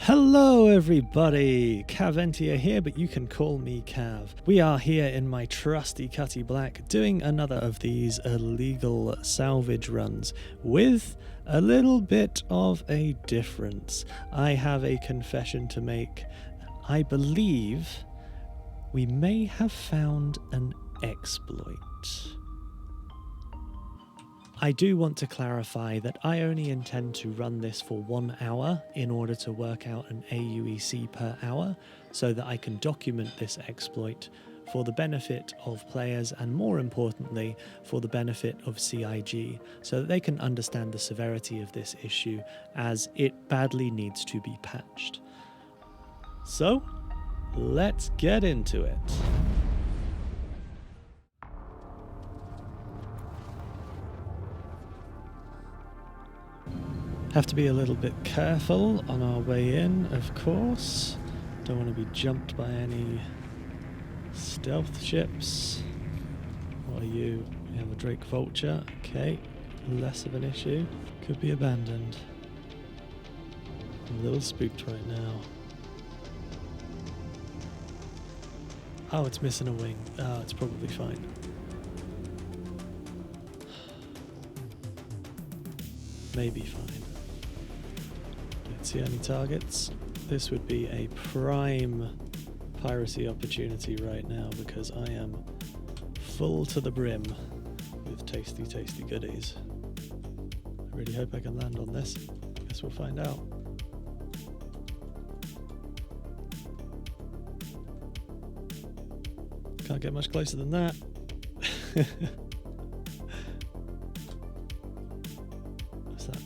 Hello everybody, Kaventia here, but you can call me Cav. We are here in my trusty Cutty Black doing another of these illegal salvage runs with a little bit of a difference. I have a confession to make. I believe we may have found an exploit. I do want to clarify that I only intend to run this for 1 hour in order to work out an AUEC per hour so that I can document this exploit for the benefit of players and, more importantly, for the benefit of CIG so that they can understand the severity of this issue as it badly needs to be patched. So, let's get into it. Have to be a little bit careful on our way in, of course. Don't want to be jumped by any stealth ships. What are you? We have a Drake Vulture. Okay, less of an issue. Could be abandoned. I'm a little spooked right now. Oh, it's missing a wing. Oh, it's probably fine. Maybe fine. See any targets? This would be a prime piracy opportunity right now because I am full to the brim with tasty goodies. I really hope I can land on this. Guess we'll find out. Can't get much closer than that. What's that?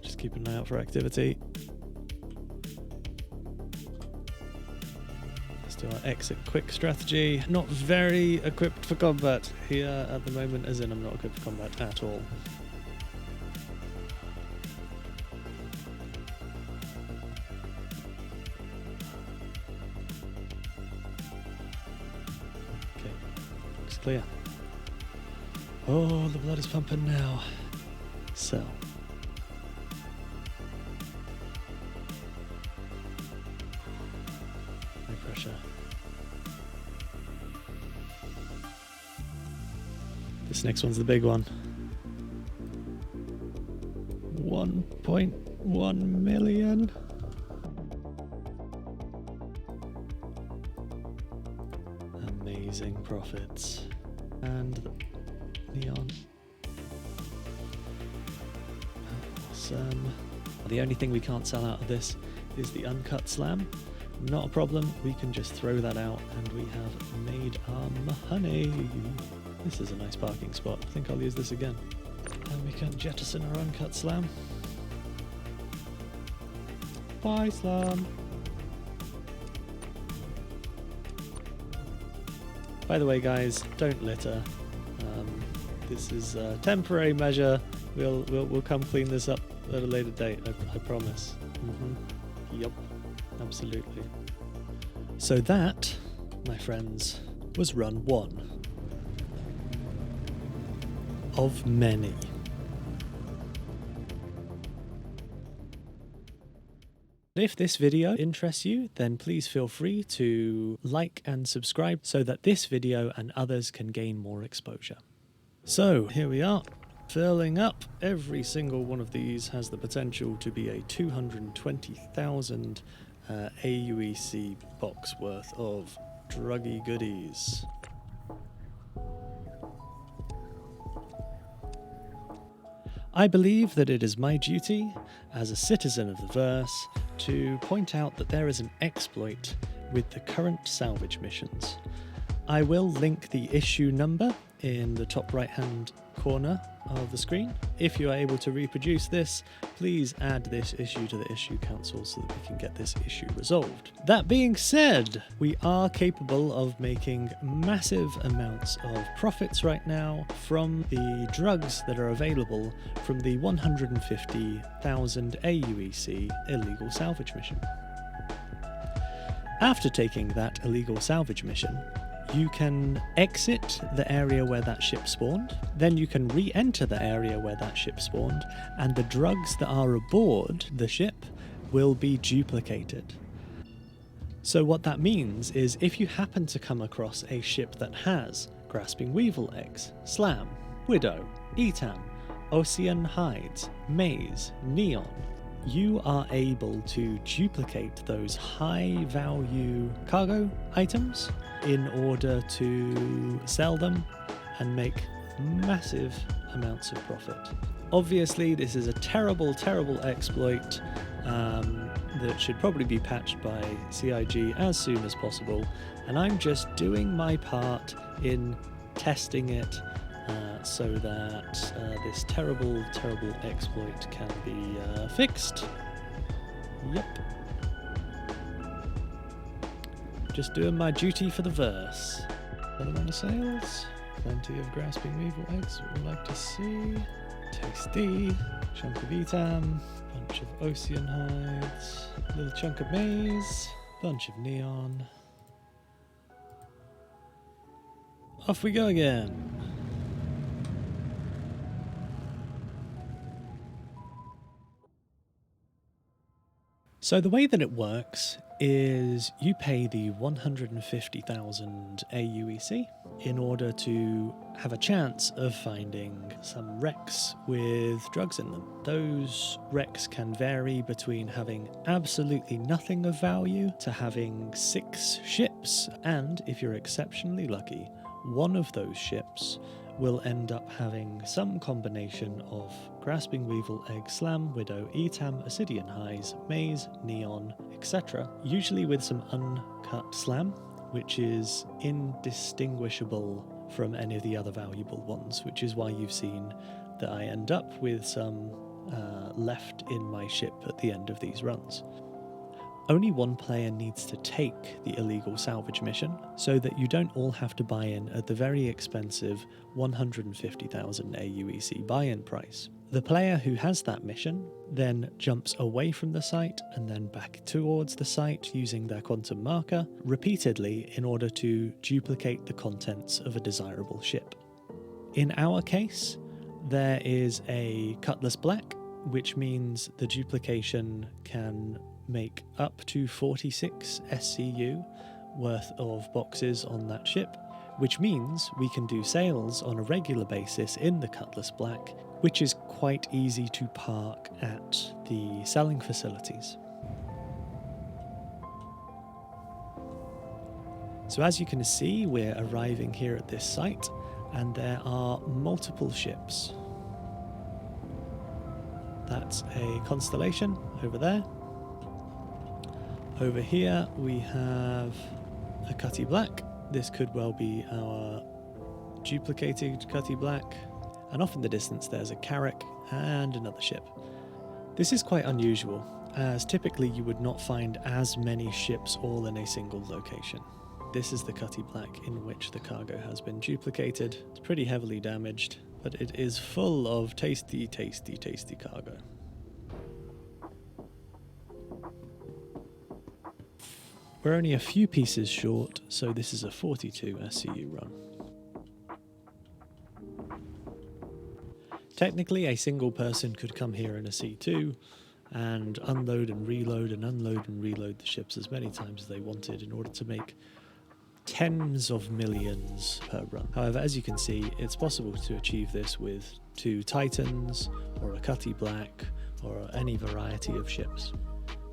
Just keep an eye out for activity. To our exit quick strategy. Not very equipped for combat here at the moment, as in I'm not equipped for combat at all. Okay, looks clear. Oh, the blood is pumping now. So. Pressure. This next one's the big one. 1.1 million. Amazing profits. And neon. Awesome. The only thing we can't sell out of this is the Uncut Slam. Not a problem, we can just throw that out and we have made our money. This is a nice parking spot. I think I'll use this again. And we can jettison our Uncut Slam. Bye, Slam. By the way, guys, don't litter. This is a temporary measure. We'll come clean this up at a later date, I promise. Yup. Absolutely. So that, my friends, was run 1 of many. If this video interests you, then please feel free to like and subscribe so that this video and others can gain more exposure. So here we are, filling up. Every single one of these has the potential to be a 220,000 AUEC box worth of druggy goodies. I believe that it is my duty as a citizen of the verse to point out that there is an exploit with the current salvage missions. I will link the issue number in the top right hand corner of the screen. If you are able to reproduce this, please add this issue to the issue council so that we can get this issue resolved. That being said, we are capable of making massive amounts of profits right now from the drugs that are available from the 150,000 AUEC illegal salvage mission. After taking that illegal salvage mission, you can exit the area where that ship spawned, then you can re-enter the area where that ship spawned, and the drugs that are aboard the ship will be duplicated. So what that means is if you happen to come across a ship that has Grasping Weevil Eggs, Slam, Widow, Etam, Ocean Hides, Maze, Neon, you are able to duplicate those high value cargo items in order to sell them and make massive amounts of profit. Obviously, this is a terrible, terrible exploit that should probably be patched by CIG as soon as possible, and I'm just doing my part in testing it so that this terrible, terrible exploit can be fixed. Yep. Just doing my duty for the verse. Another run of sales. Plenty of Grasping Weevil Eggs that we'd like to see. Tasty. Chunk of Etam. Bunch of Ocean Hides. Little chunk of Maze. Bunch of Neon. Off we go again. So the way that it works is you pay the 150,000 AUEC in order to have a chance of finding some wrecks with drugs in them. Those wrecks can vary between having absolutely nothing of value to having 6 ships, and if you're exceptionally lucky, one of those ships will end up having some combination of Grasping Weevil Egg, Slam, Widow, Etam, Obsidian Highs, Maze, Neon, etc. Usually with some Uncut Slam, which is indistinguishable from any of the other valuable ones, which is why you've seen that I end up with some left in my ship at the end of these runs. Only one player needs to take the illegal salvage mission, so that you don't all have to buy in at the very expensive 150,000 AUEC buy-in price. The player who has that mission then jumps away from the site and then back towards the site using their quantum marker repeatedly in order to duplicate the contents of a desirable ship. In our case, there is a Cutlass Black, which means the duplication can make up to 46 SCU worth of boxes on that ship, which means we can do sales on a regular basis in the Cutlass Black, which is quite easy to park at the selling facilities. So as you can see, we're arriving here at this site, and there are multiple ships. That's a Constellation over there. Over here we have a Cutty Black. This could well be our duplicated Cutty Black. And off in the distance there's a Carrack and another ship. This is quite unusual, as typically you would not find as many ships all in a single location. This is the Cutty Black in which the cargo has been duplicated. It's pretty heavily damaged, but it is full of tasty, tasty, tasty cargo. We're only a few pieces short, so this is a 42 SCU run. Technically, a single person could come here in a C2 and unload and reload and unload and reload the ships as many times as they wanted in order to make tens of millions per run. However, as you can see, it's possible to achieve this with 2 Titans or a Cutty Black or any variety of ships.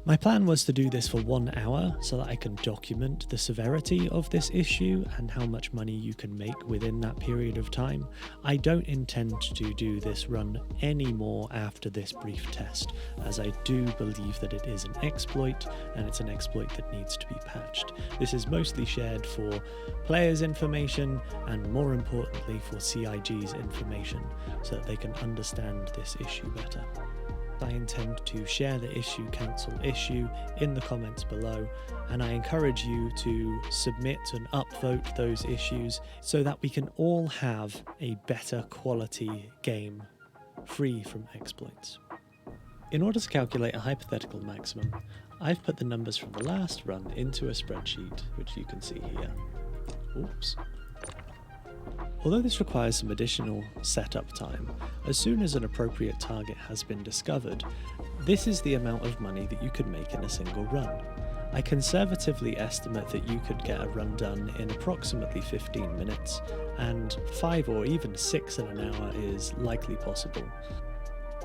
My plan was to do this for 1 hour so that I can document the severity of this issue and how much money you can make within that period of time. I don't intend to do this run anymore after this brief test, as I do believe that it is an exploit, and it's an exploit that needs to be patched. This is mostly shared for players' information and, more importantly, for CIG's information, so that they can understand this issue better. I intend to share the issue, council issue, in the comments below, and I encourage you to submit and upvote those issues so that we can all have a better quality game free from exploits. In order to calculate a hypothetical maximum, I've put the numbers from the last run into a spreadsheet, which you can see here. Oops. Although this requires some additional setup time, as soon as an appropriate target has been discovered, This is the amount of money that you could make in a single run. I conservatively estimate that you could get a run done in approximately 15 minutes, and 5 or even 6 in an hour is likely possible.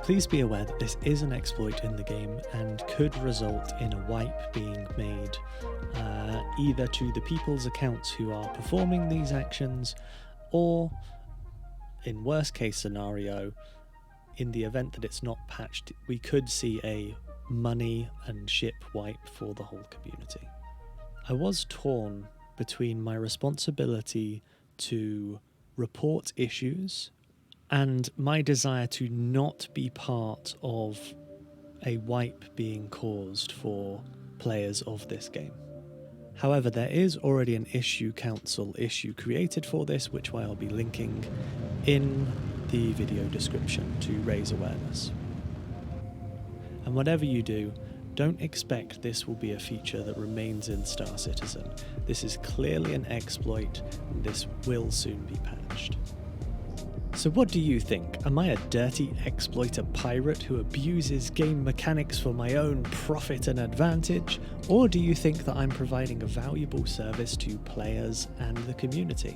Please be aware that this is an exploit in the game and could result in a wipe being made either to the people's accounts who are performing these actions, or in worst case scenario, in the event that it's not patched, we could see a money and ship wipe for the whole community. I was torn between my responsibility to report issues and my desire to not be part of a wipe being caused for players of this game. However, there is already an issue council issue created for this, which I'll be linking in the video description to raise awareness. And whatever you do, don't expect this will be a feature that remains in Star Citizen. This is clearly an exploit, and this will soon be patched. So what do you think? Am I a dirty exploiter pirate who abuses game mechanics for my own profit and advantage? Or do you think that I'm providing a valuable service to players and the community?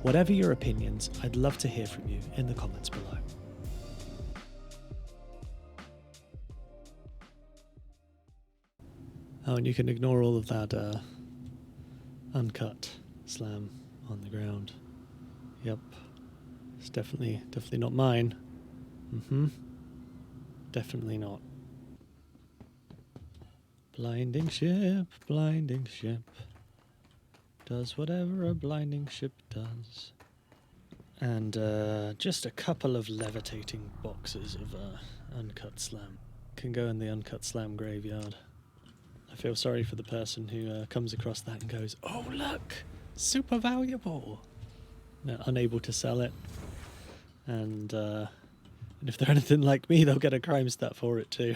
Whatever your opinions, I'd love to hear from you in the comments below. Oh, and you can ignore all of that Uncut Slam on the ground. Yep. It's definitely not mine. Definitely not. Blinding ship, does whatever a blinding ship does. And just a couple of levitating boxes of Uncut Slam can go in the Uncut Slam graveyard. I feel sorry for the person who comes across that and goes, "Oh look, super valuable!" They're unable to sell it. And if they're anything like me, they'll get a crime stat for it too.